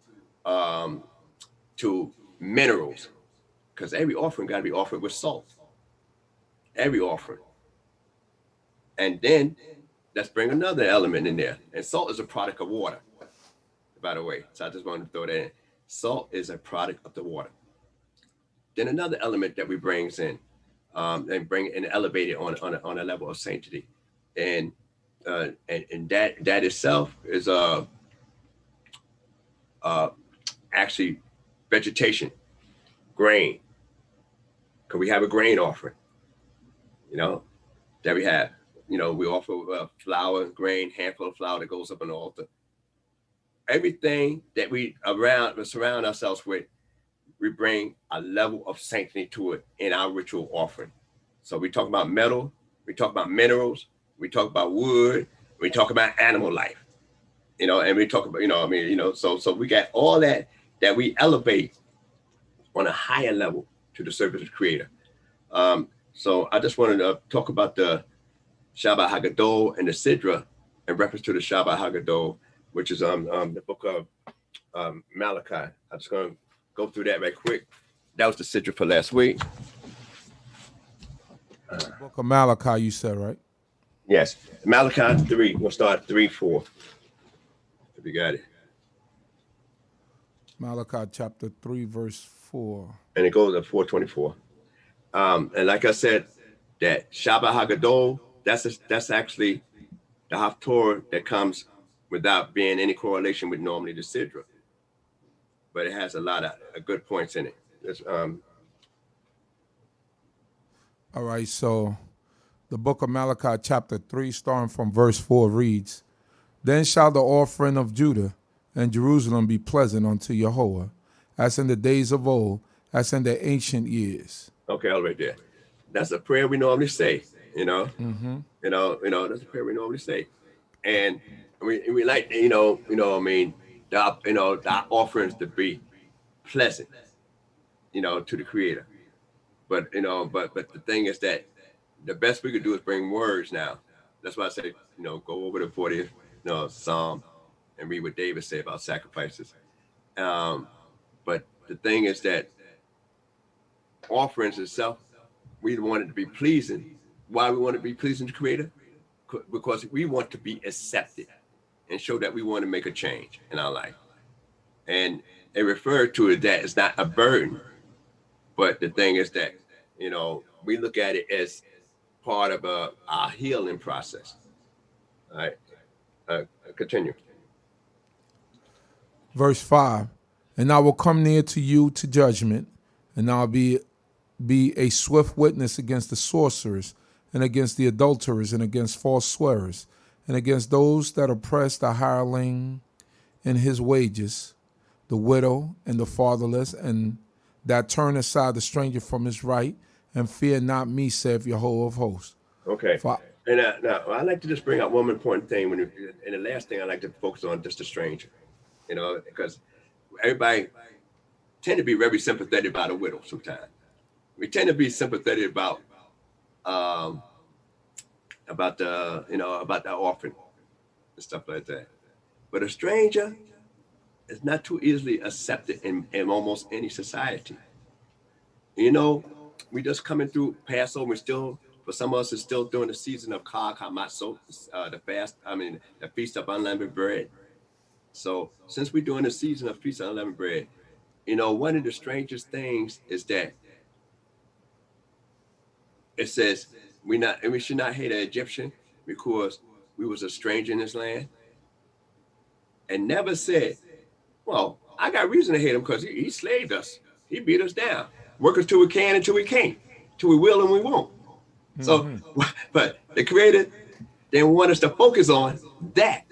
minerals, because every offering got to be offered with salt. Every offering. And then let's bring another element in there. And salt is a product of water, by the way. So I just wanted to throw that in. Salt is a product of the water. Then another element that we brings in and bring and elevate it on a level of sanctity. And that itself is actually vegetation, grain. Because we have a grain offering, that we have. We offer flour, grain, handful of flour that goes up on the altar. Everything that we surround ourselves with, we bring a level of sanctity to it in our ritual offering. So we talk about metal, we talk about minerals, we talk about wood, we talk about animal life, and we talk about, so we got all that we elevate on a higher level to the service of the Creator. So I just wanted to talk about the Shabbat Hagadol and the Sidra in reference to the Shabbat Hagadol, which is the book of Malachi. I'm just going to go through that right quick. That was the Sidra for last week. The book of Malachi, you said, right? Yes. Malachi 3. We'll start 3-4. If you got it. Malachi chapter 3, verse 4. And it goes to 4:24. And like I said, that Shabbat Hagadol, that's actually the Haftorah that comes without being any correlation with normally the Sidra. But it has a lot of good points in it. All right, so the book of Malachi chapter 3, starting from verse 4 reads, Then shall the offering of Judah and Jerusalem be pleasant unto Yehovah, as in the days of old, as in the ancient years. Okay, all right there. That's a prayer we normally say, you know. That's a prayer we normally say. And we like, the offerings to be pleasant, to the Creator. But but the thing is that the best we could do is bring words now. That's why I say, go over the 40th, Psalm and read what David said about sacrifices. But the thing is that offerings itself, we want it to be pleasing. Why we want it to be pleasing to the Creator? Because we want to be accepted and show that we want to make a change in our life. And they refer to it that it's not a burden. But the thing is that, we look at it as part of our healing process. All right, continue. Verse 5, And I will come near to you to judgment, and I'll be a swift witness against the sorcerers, and against the adulterers, and against false swearers, and against those that oppress the hireling in his wages, the widow and the fatherless, and that turn aside the stranger from his right, and fear not me, saith Yehovah of hosts. Okay. And now I like to just bring up one important thing, and the last thing I like to focus on, just the stranger, because everybody tend to be very sympathetic about a widow sometimes. We tend to be sympathetic about the orphan and stuff like that. But a stranger is not too easily accepted in almost any society. We just coming through Passover. For some of us, it's still during the season of CHOKMAH, the Feast of Unleavened Bread. So since we're doing the season of Feast of Unleavened Bread, one of the strangest things is that it says we should not hate an Egyptian because we was a stranger in this land. And never said, well, I got reason to hate him because he slaved us. He beat us down. Work us till we can, until we can't, till we will and we won't. So, but the Creator didn't want us to focus on that.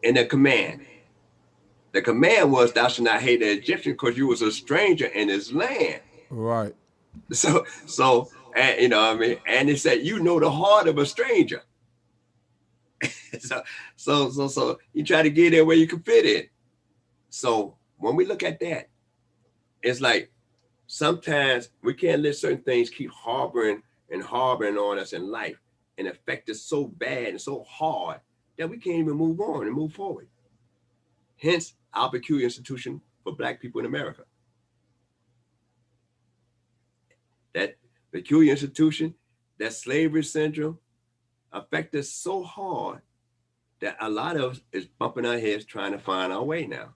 And the command was, thou shalt not hate the Egyptian because you was a stranger in his land. Right. So, and and it said, the heart of a stranger. So you try to get there where you can fit in. So when we look at that, it's like sometimes we can't let certain things keep harboring on us in life and affect us so bad and so hard that we can't even move on and move forward. Hence, our peculiar institution for Black people in America. That peculiar institution, that slavery syndrome, affect us so hard that a lot of us is bumping our heads trying to find our way now.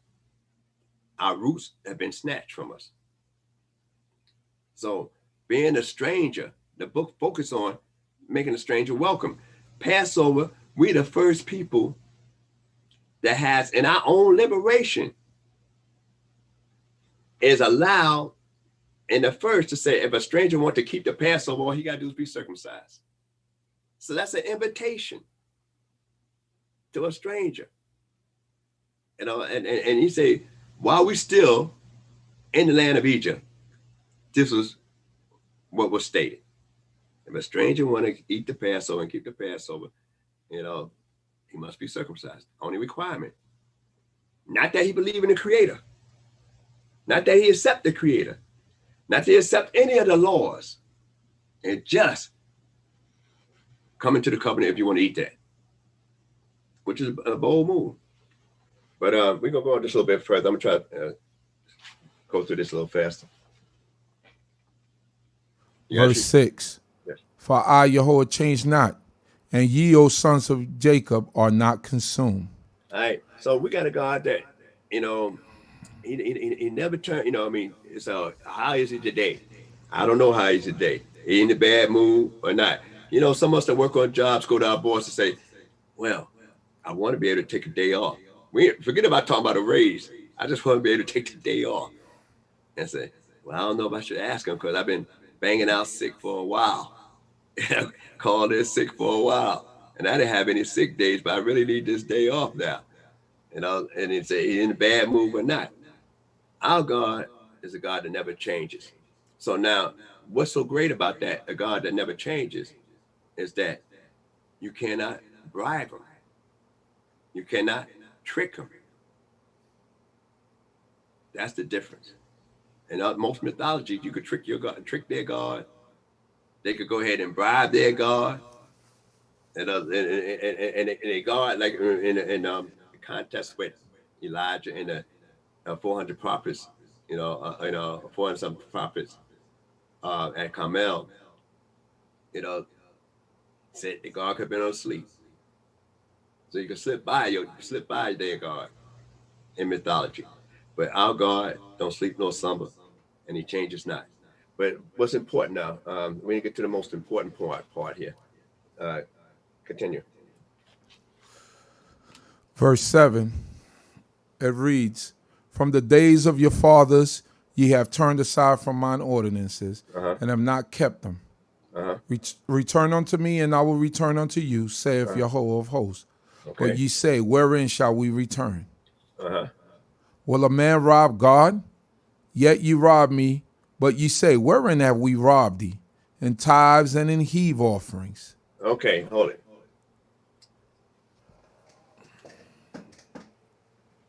Our roots have been snatched from us. So being a stranger, the book focused on making a stranger welcome. Passover, we the first people that has in our own liberation is allowed in the first to say, if a stranger wants to keep the Passover, all he got to do is be circumcised. So that's an invitation to a stranger. And you say, while we still in the land of Egypt, this was what was stated. If a stranger want to eat the Passover and keep the Passover, he must be circumcised. Only requirement. Not that he believe in the Creator. Not that he accept the Creator. Not that he accept any of the laws. And just come into the covenant if you want to eat that. Which is a bold move. But we're going to go on just a little bit further. I'm going to try to go through this a little faster. Verse 6. Yes. For I, Yehovah, change not, and ye, O sons of Jacob, are not consumed. All right. So we got a God that, he never turned, so how is he today? I don't know how he's today. He in the bad mood or not. You know, some of us that work on jobs go to our boss and say, well, I want to be able to take a day off. Forget about talking about a raise. I just want to be able to take the day off. And say, well, I don't know if I should ask him because I've been banging out sick for a while. Called in sick for a while. And I didn't have any sick days, but I really need this day off now. You know, and he'd say, he's in a bad mood or not. Our God is a God that never changes. So now, what's so great about that, a God that never changes, is that you cannot bribe him. You cannot trick him. That's the difference. In most mythologies, you could trick your God, trick their God. They could go ahead and bribe their God. And a God, like in contest with Elijah and the 400 prophets, 400 some prophets at Carmel, said the God could have been on sleep. So you can slip by their God in mythology. But our God don't sleep nor slumber, and he changes not. But what's important now, we need to get to the most important part here. Continue. Verse 7, it reads, from the days of your fathers ye have turned aside from mine ordinances, and have not kept them. Return unto me, and I will return unto you, saith Yehovah of hosts. Okay. But ye say, wherein shall we return? Will a man rob God? Yet ye rob me. But ye say, wherein have we robbed thee? In tithes and in heave offerings. Okay, hold it.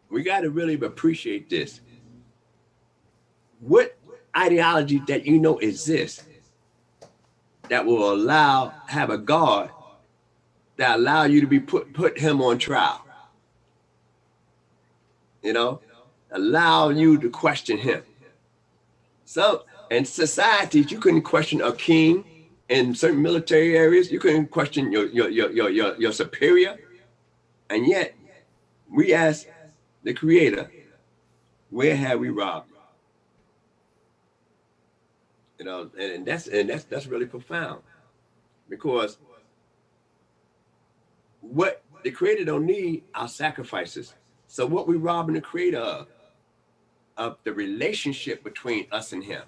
We got to really appreciate this. What ideology that you know exists that will have a God that allow you to be put him on trial? Allow you to question him. So in societies, you couldn't question a king. In certain military areas, you couldn't question your superior. And yet, we ask the Creator, where have we robbed? And that's really profound, because what the Creator don't need our sacrifices. So what we robbing the Creator of the relationship between us and him.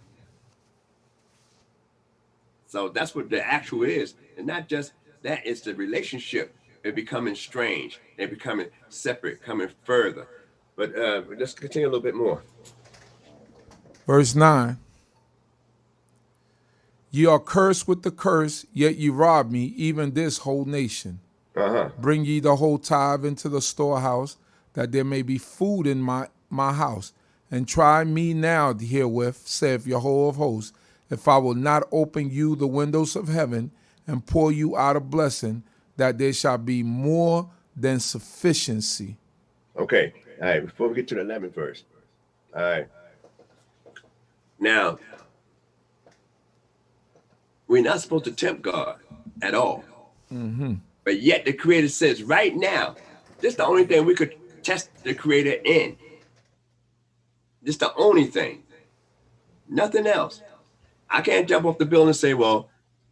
So that's what the actual is. And not just that, it's the relationship. They're becoming strange. They're becoming separate, coming further. But let's continue a little bit more. Verse 9. Ye are cursed with the curse, yet ye rob me, even this whole nation. Bring ye the whole tithe into the storehouse, that there may be food in my house. And try me now herewith, saith Yehovah of hosts, if I will not open you the windows of heaven and pour you out a blessing, that there shall be more than sufficiency. Okay. All right. Before we get to the 11th verse. All right. Now, we're not supposed to tempt God at all. But yet the Creator says right now, this is the only thing we could test the Creator in. This is the only thing. Nothing else. I can't jump off the building and say, well,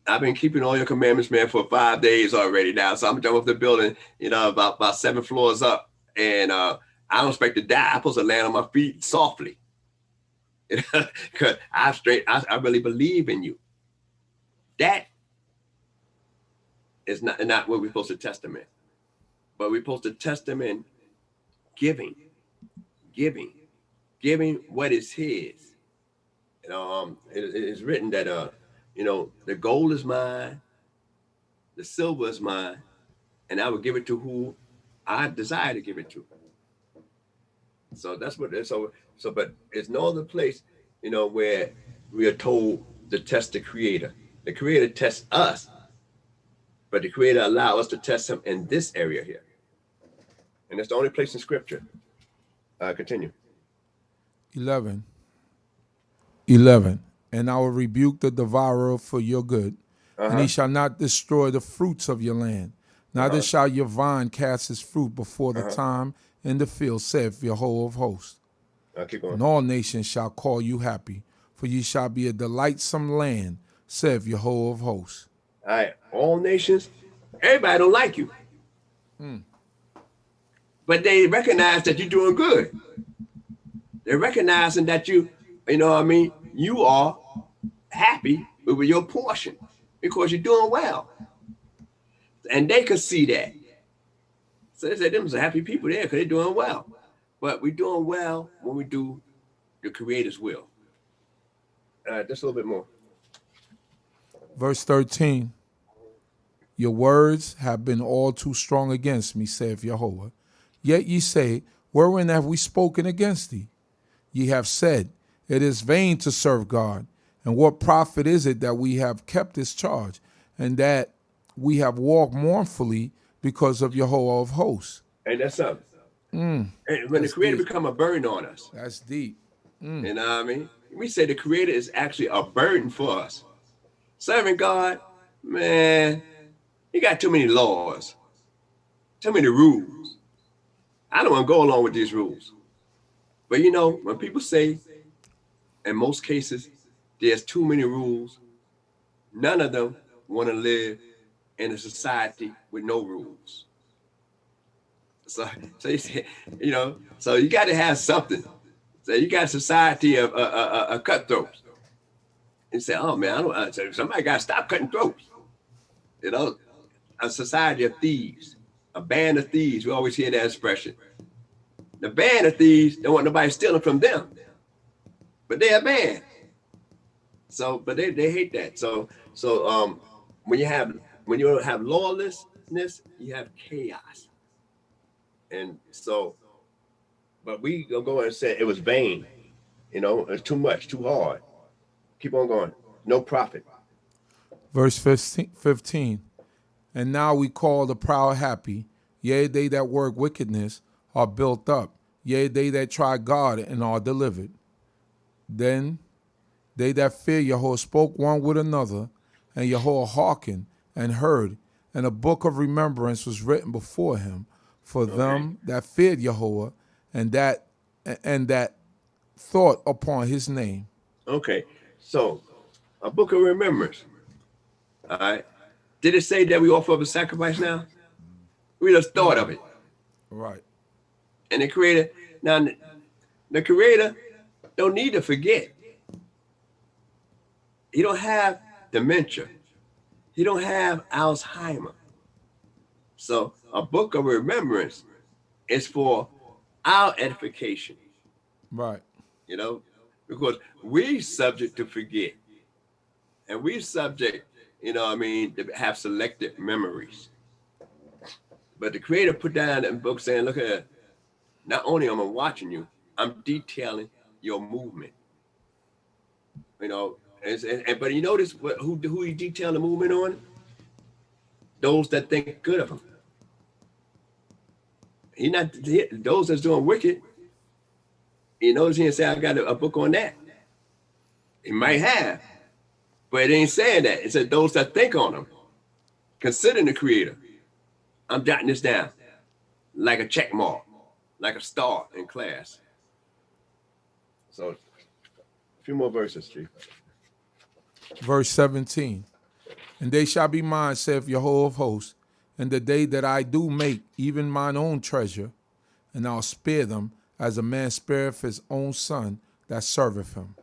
I've been keeping all your commandments, man, for 5 days already now. So I'm gonna jump off the building, about 7 floors up. And I don't expect to die. I'm supposed to land on my feet softly. Because I really believe in you. That is not what we're supposed to test them in. But we're supposed to test them in giving what is his. It is written that the gold is mine, the silver is mine, and I will give it to who I desire to give it to. So that's what it is. So but it's no other place, where we are told to test the Creator. The Creator tests us, but the Creator allows us to test him in this area here. And it's the only place in Scripture. Continue. 11. And I will rebuke the devourer for your good, and he shall not destroy the fruits of your land. Neither shall your vine cast its fruit before the time in the field, saith Yehovah of hosts. Keep going. And all nations shall call you happy, for ye shall be a delightsome land, saith Yehovah of hosts. All right, all nations, everybody don't like you. But they recognize that you're doing good. They're recognizing that you know what I mean, you are happy with your portion because you're doing well. And they could see that. So they said, them some happy people there because they're doing well. But we're doing well when we do the Creator's will. Just a little bit more. Verse 13. Your words have been all too strong against me, saith Jehovah. Yet ye say, wherein have we spoken against thee? Ye have said, it is vain to serve God. And what profit is it that we have kept his charge, and that we have walked mournfully because of Jehovah of hosts? And that's something. And when the Creator become a burden on us. That's deep. You know what I mean? We say the Creator is actually a burden for us. Serving God, man, you got too many laws, too many rules. I don't want to go along with these rules. But you know, when people say, in most cases, there's too many rules, none of them want to live in a society with no rules. So you say, you know, so you got to have something. So you got a society of cutthroats. And say, oh man, somebody got to stop cutting throats. You know, a society of thieves, a band of thieves. We always hear that expression. The band of thieves don't want nobody stealing from them, but they're a band. So, but they hate that. So when you don't have lawlessness, you have chaos. And so, but we gonna go and say it was vain. You know, it's too much, too hard. Keep on going. No profit. Verse 15. And now we call the proud happy. Yea, they that work wickedness are built up. Yea, they that try God and are delivered. Then they that fear Yahweh spoke one with another, and Yahweh hearkened and heard, and a book of remembrance was written before him for them that feared Yahweh, and that thought upon his name. Okay, so a book of remembrance. All right. Did it say that we offer up a sacrifice now? We just thought of it. Right. And the Creator don't need to forget. He don't have dementia. He don't have Alzheimer. So a book of remembrance is for our edification. Right. You know, because we subject to forget. And we subject, you know what I mean, to have selected memories. But the Creator put down that book saying, look at, not only am I watching you, I'm detailing your movement. You know, but you notice who he detailed the movement on? Those that think good of him. Those that's doing wicked. You notice he didn't say, I got a book on that. He might have, but it ain't saying that. It said those that think on him, considering the Creator. I'm jotting this down like a check mark, like a star in class. So a few more verses, Chief. Verse 17. And they shall be mine, saith Jehovah of hosts, in the day that I do make even mine own treasure, and I'll spare them as a man spareth his own son that serveth him.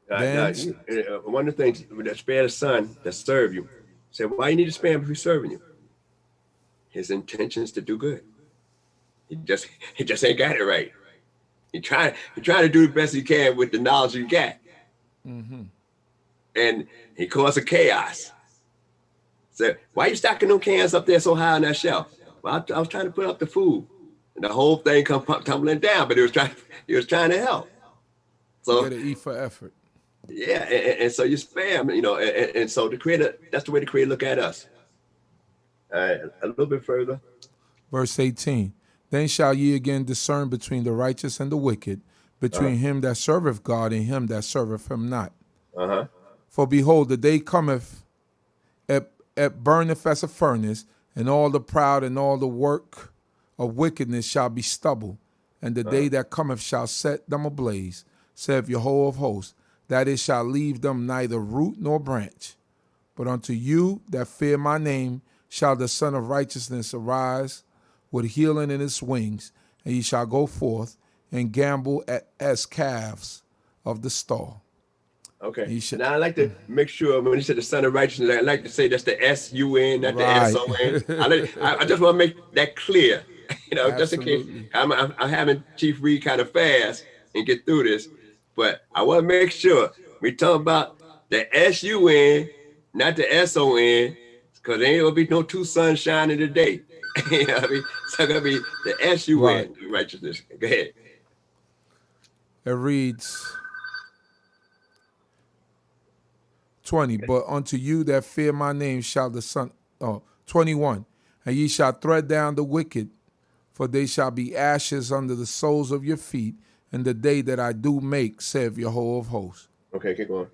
One of the things that spare the son that serve you, say, why you need to spare him if he's serving you? His intentions to do good. He just ain't got it right. He trying to do the best he can with the knowledge he got. Mm-hmm. And he caused a chaos. So why you stacking them cans up there so high on that shelf? Well, I was trying to put up the food, and the whole thing come tumbling down. But he was trying to help. So you gotta eat for effort. Yeah, and so you spare him, you know, and so the Creator. That's the way the Creator look at us. All right, a little bit further. Verse 18. Then shall ye again discern between the righteous and the wicked, between him that serveth God and him that serveth him not. For behold, the day cometh, it burneth as a furnace, and all the proud and all the work of wickedness shall be stubble. And the day that cometh shall set them ablaze, saith Jehovah of hosts, that it shall leave them neither root nor branch. But unto you that fear my name shall the Son of Righteousness arise with healing in his wings, and ye shall go forth and gambol as calves of the stall. Okay. Now I like to make sure when you said the Son of Righteousness, I like to say that's the S-U-N, not the S-O-N. I just want to make that clear, just in case I'm having Chief read kind of fast and get through this. But I want to make sure we talk about the S-U-N, not the S-O-N, because there ain't gonna be no two suns shining today. You know what I mean? So it's gonna be the S-U-N, righteousness. Go ahead. It reads 20, but unto you that fear my name shall the Son, 21, and ye shall tread down the wicked, for they shall be ashes under the soles of your feet in the day that I do make, saith Yehovah of hosts. Okay, keep going.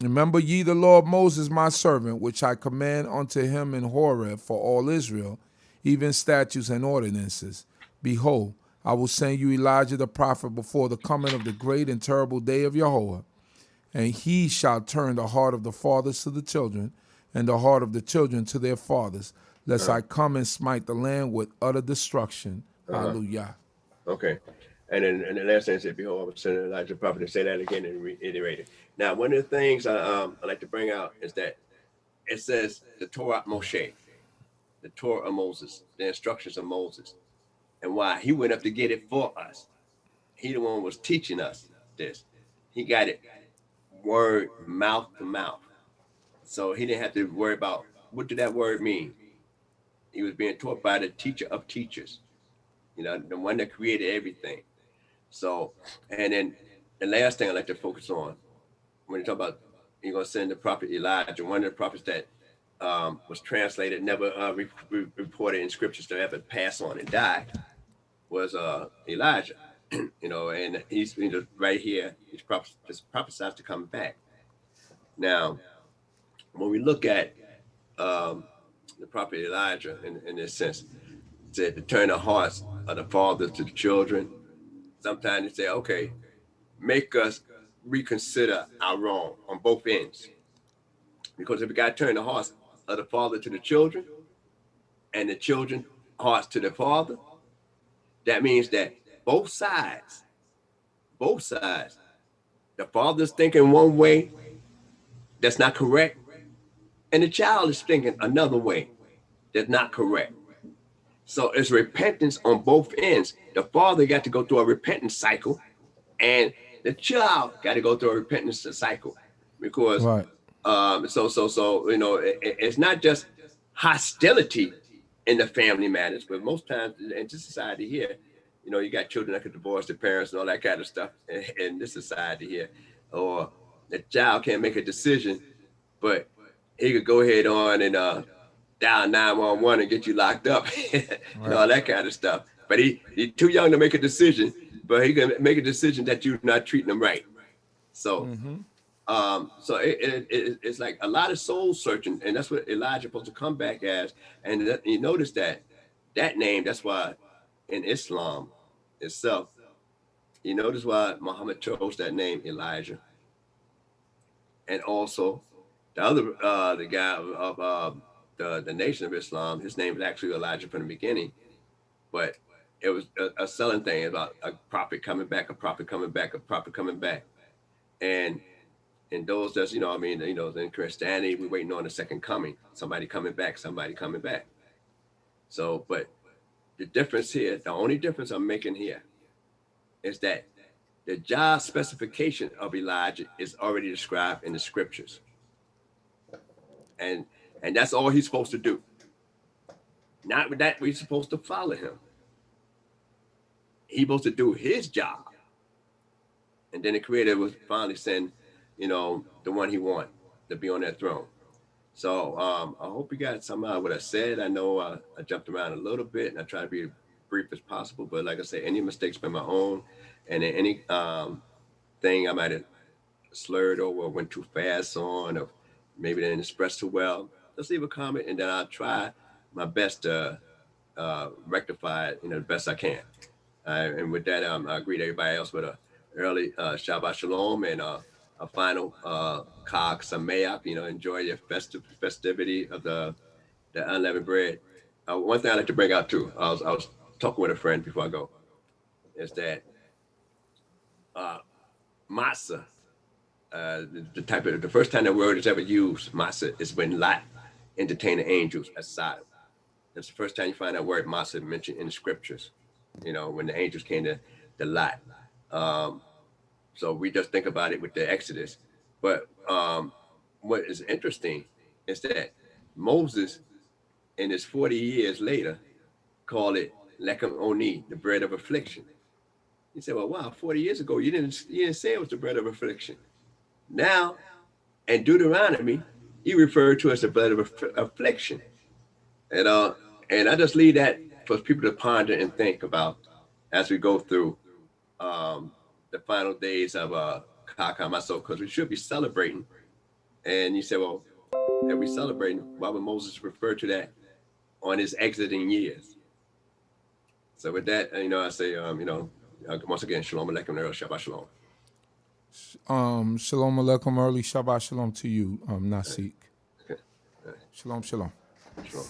Remember ye the law of Moses my servant, which I command unto him in Horeb for all Israel, even statutes and ordinances. Behold, I will send you Elijah the prophet before the coming of the great and terrible day of Yehovah. And he shall turn the heart of the fathers to the children, and the heart of the children to their fathers, lest I come and smite the land with utter destruction. Hallelujah. Okay. And then the last thing said, behold, I will send Elijah the prophet, to say that again and reiterate it. Now, one of the things I like to bring out is that it says the Torah Moshe, the Torah of Moses, the instructions of Moses, and why he went up to get it for us. He the one who was teaching us this. He got it word mouth to mouth. So he didn't have to worry about what did that word mean. He was being taught by the teacher of teachers, the one that created everything. So, and then the last thing I like to focus on when you talk about you're going to send the prophet Elijah, one of the prophets that was translated, never reported in scriptures to ever pass on and die, was Elijah. And he's right here. He's prophesied to come back. Now, when we look at the prophet Elijah in this sense, said to turn the hearts of the fathers to the children. Sometimes they say, okay, make us reconsider our wrong on both ends. Because if we got to turn the hearts of the father to the children and the children hearts to the father, that means that both sides, the father's thinking one way that's not correct, and the child is thinking another way that's not correct. So it's repentance on both ends. The father got to go through a repentance cycle, and the child got to go through a repentance cycle, because it's not just hostility in the family matters, but most times in this society here, you got children that could divorce their parents and all that kind of stuff in this society here, or the child can't make a decision, but he could go ahead on and dial 911 and get you locked up, all that kind of stuff. But he's too young to make a decision, but he can make a decision that you're not treating him right. So, it's like a lot of soul searching, and that's what Elijah supposed to come back as. And you notice that name. That's why in Islam itself, you notice why Muhammad chose that name Elijah, and also the other the guy of the Nation of Islam, his name was actually Elijah from the beginning, but it was a selling thing about a prophet coming back, a prophet coming back, a prophet coming back. And those that's, in Christianity, we're waiting on the second coming, somebody coming back. So, but the difference here, the only difference I'm making here is that the job specification of Elijah is already described in the scriptures. And that's all he's supposed to do. Not with that, we're supposed to follow him. He's supposed to do his job. And then the creator was finally send, the one he wanted to be on that throne. So I hope you got some out of what I said. I know I jumped around a little bit, and I try to be as brief as possible. But like I say, any mistakes been my own, and any thing I might have slurred over or went too fast on, or maybe didn't express too well, just leave a comment, and then I'll try my best to rectify it, the best I can. And with that, I greet everybody else with a early Shabbat Shalom, and a final Chag Sameach, enjoy your festivity of the unleavened bread. One thing I like to bring out too, I was talking with a friend before I go, is that matzah, the first time the word is ever used, matzah, is when Lot entertained the angels at Sodom. That's the first time you find that word matzah mentioned in the scriptures, when the angels came to Lot. So we just think about it with the Exodus. But what is interesting is that Moses, in his 40 years later, called it lechem oni, the bread of affliction. He said, well, wow, 40 years ago, you didn't say it was the bread of affliction. Now, in Deuteronomy, he referred to it as the bread of affliction. And I just leave that for people to ponder and think about as we go through the final days of CHOKMAH, because we should be celebrating. And you say, well, if we celebrating, why would Moses refer to that on his exiting years? So with that, I say, once again, Shalom Aleichem, Shabbat Shalom. Shalom Aleichem, early Shabbat Shalom to you, Nasik. Okay. Shalom, shalom. Shalom.